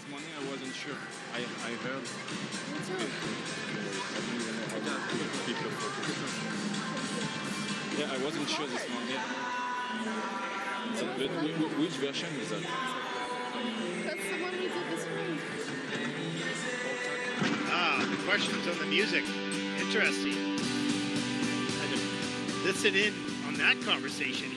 this morning, I wasn't sure. I heard. What's up? Yeah, I wasn't sure this morning. So, which version is that? That's the one we did this morning. Ah, the questions on the music. Interesting. Had to listen in on that conversation.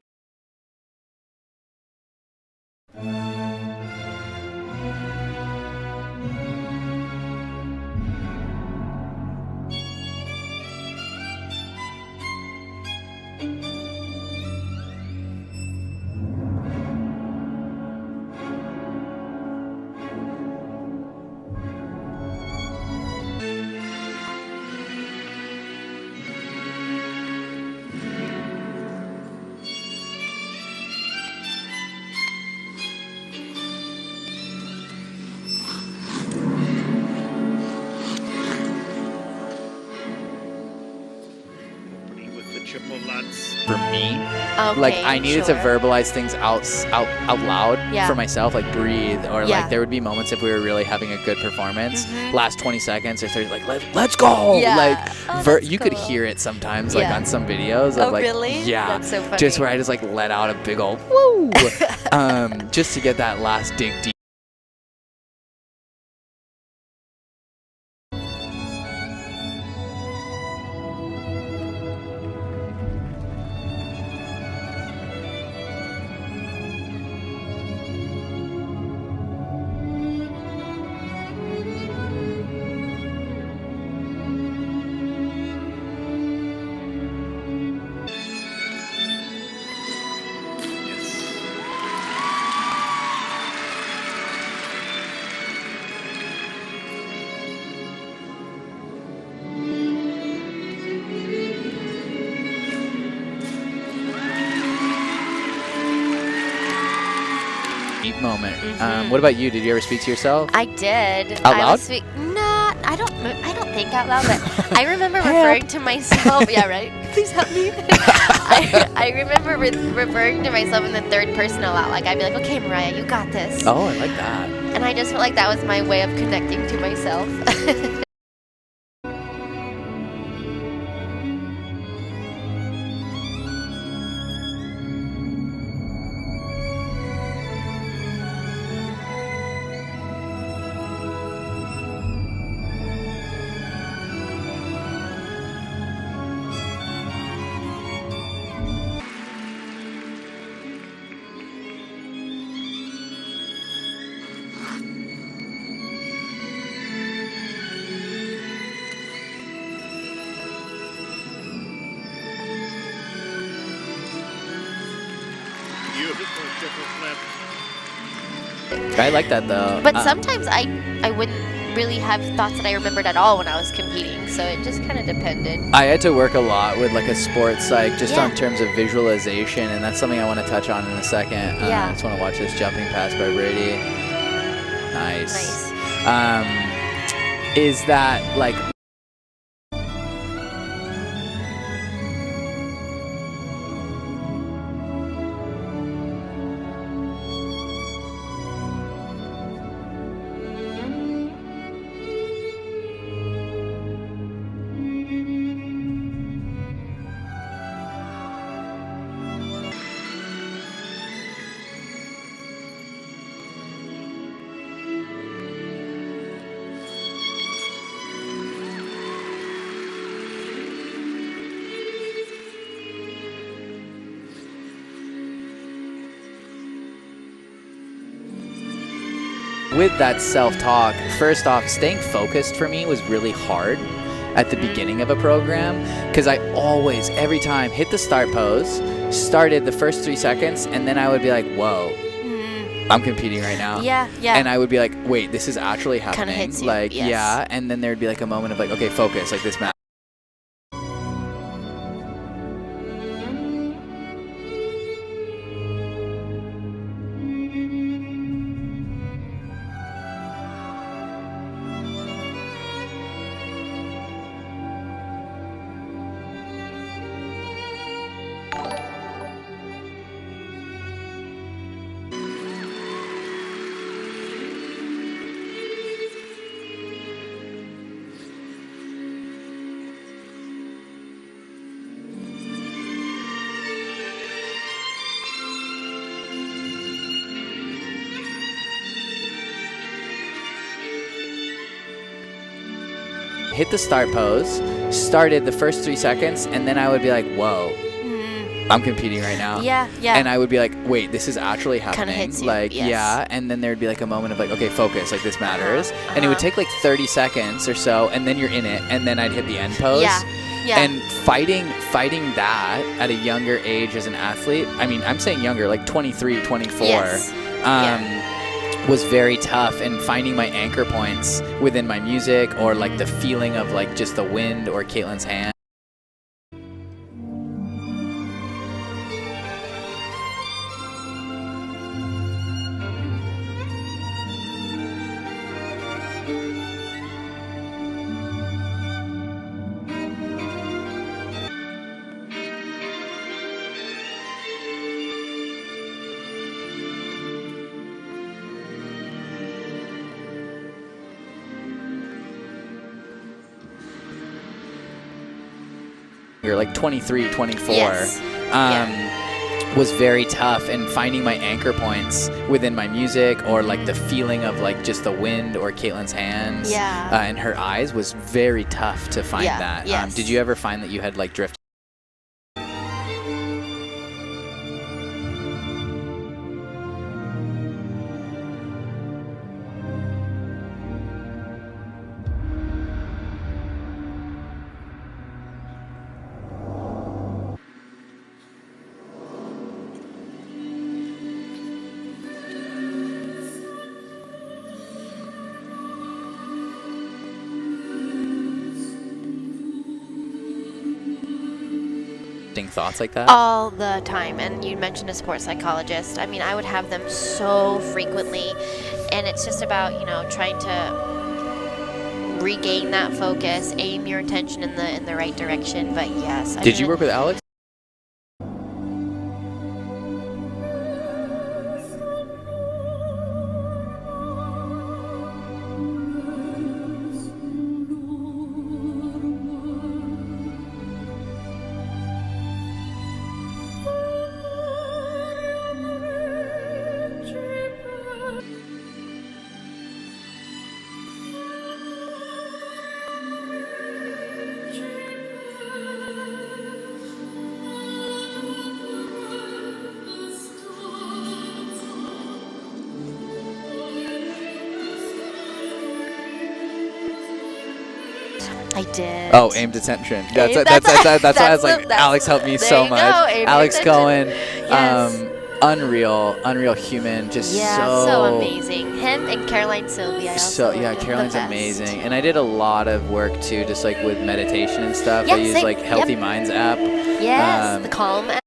Triple Lutz. For me, Okay, like I needed to sure. verbalize things out loud Yeah. for myself, like breathe, or Yeah. like there would be moments if we were really having a good performance, Mhm. last 20 seconds or 30, like let's go, Yeah. like Oh, that's you could cool. hear it sometimes, like Yeah. on some videos of Oh, like, really? yeah, That's so funny. just where I just like let out a big old woo, just to get that last dig deep. Deep moment. What about you? Did you ever speak to yourself? I did. Out I loud? was nah, I don't think out loud, but I remember referring to myself. Yeah, right. Please help me. I remember referring to myself in the third person a lot. Like I'd be like, "Okay, Mariah, you got this." Oh, I like that. And I just felt like that was my way of connecting to myself. Beautiful triple flip. I like that though. But sometimes I wouldn't really have thoughts that I remembered at all when I was competing, so it just kind of depended. I had to work a lot with like a sports psych just Yeah. on terms of visualization, and that's something I want to touch on in a second. Yeah. I just want to watch this jumping pass by Bradie. Nice. Nice. Is that like with that self-talk, first off, staying focused for me was really hard at the beginning of a program because I always, every time, hit the start pose, started the first 3 seconds, and then I would be like, whoa, I'm competing right now. Yeah, yeah. And I would be like, wait, this is actually Kinda happening. hits you, Like, yes. yeah. And then there'd be like a moment of like, okay, focus, like this match. hit the start pose, started the first 3 seconds, and then I would be like, whoa, I'm competing right now. Yeah, yeah. And I would be like, wait, this is actually Kinda happening. hits you, Like, yes. yeah. And then there'd be like a moment of like, okay, focus, like this matters. And it would take like 30 seconds or so, and then you're in it, and then I'd hit the end pose. Yeah, yeah. And fighting that at a younger age as an athlete, I mean, I'm saying younger, like 23, 24, Yes. was very tough. And finding my anchor points within my music, or like the feeling of like just the wind or Caitlin's hand. You're like 23, 24. Yes. Was very tough. And finding my anchor points within my music, or like the feeling of like just the wind or Caitlin's hands and her eyes was very tough to find that. Yes. Did you ever find that you had like drift? Thoughts like that? All the time. And you mentioned a sports psychologist. I mean, I would have them so frequently, and it's just about, you know, trying to regain that focus, aim your attention in the right direction. But yes. Did you work with Alex? I did. Oh, aimed attention. That's why I was like, Alex helped me so much. Alex Cohen, unreal human, just so amazing. Him and Caroline Sylvia. Caroline's amazing. And I did a lot of work too, just like with meditation and stuff. Yeah, I use same. like Healthy Minds app. Yes, the Calm app.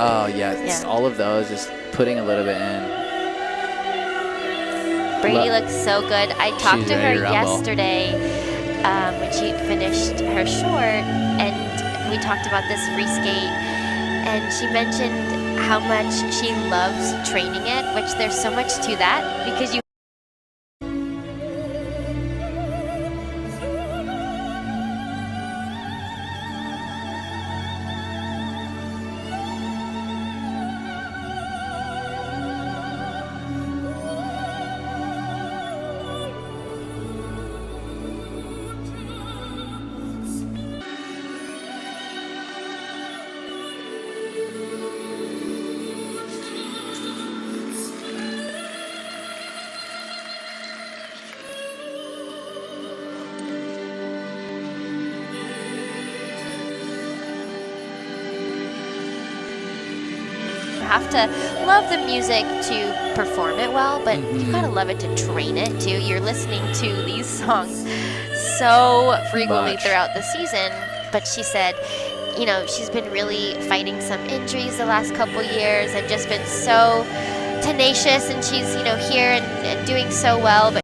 Oh yeah, it's all of those, just putting a little bit in. Bradie looks so good. I talked to her ready to rumble. yesterday when she finished her short, and we talked about this free skate, and she mentioned how much she loves training it, which there's so much to that, because you have to love the music to perform it well, but you gotta love it to train it too. You're listening to these songs so frequently throughout the season, but she said you know, she's been really fighting some injuries the last couple years and just been so tenacious, and she's, you know, here and doing so well. But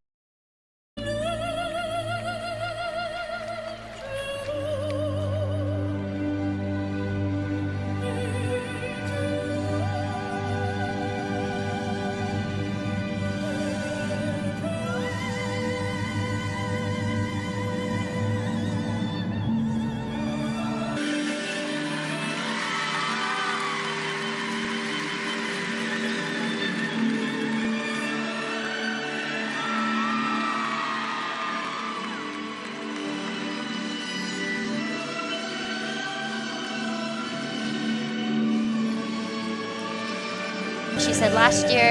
she said last year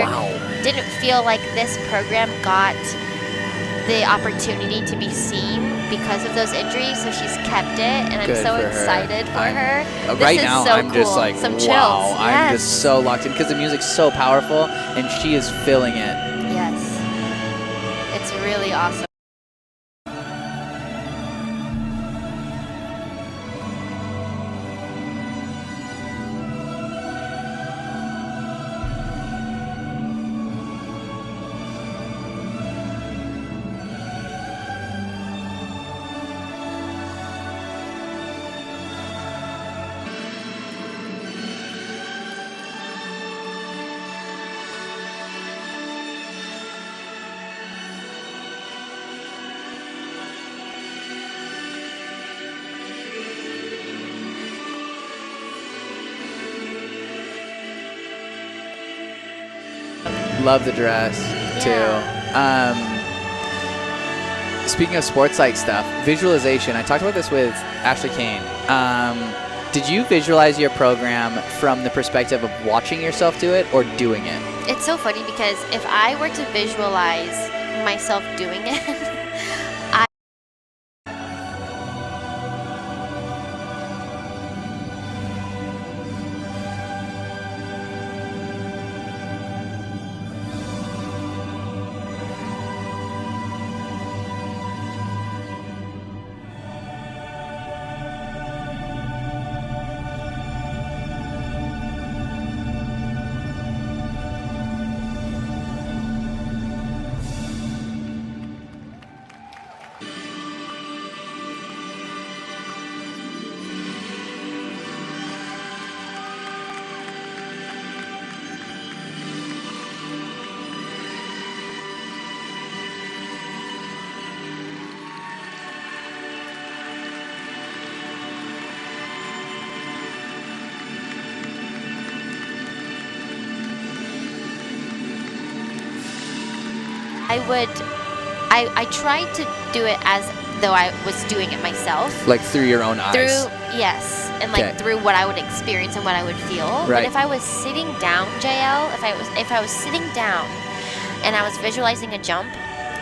didn't feel like this program got the opportunity to be seen because of those injuries, so she's kept it, and I'm so excited for her. Right now, I'm just like, some wow, chills. I'm just so locked in because the music's so powerful, and she is feeling it. Yes, it's really awesome. Love the dress too. Speaking of sports like stuff, visualization. I talked about this with Ashley Kane. Did you visualize your program from the perspective of watching yourself do it or doing it? It's so funny because if I were to visualize myself doing it, I tried to do it as though I was doing it myself. Like through your own eyes? Yes, and like through what I would experience and what I would feel. Right. But if I was sitting down, JL, if I was sitting down and I was visualizing a jump,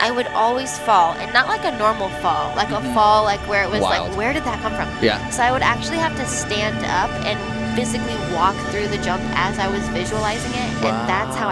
I would always fall, and not like a normal fall, like a fall like where it was like, where did that come from? Yeah. So I would actually have to stand up and physically walk through the jump as I was visualizing it, and that's how I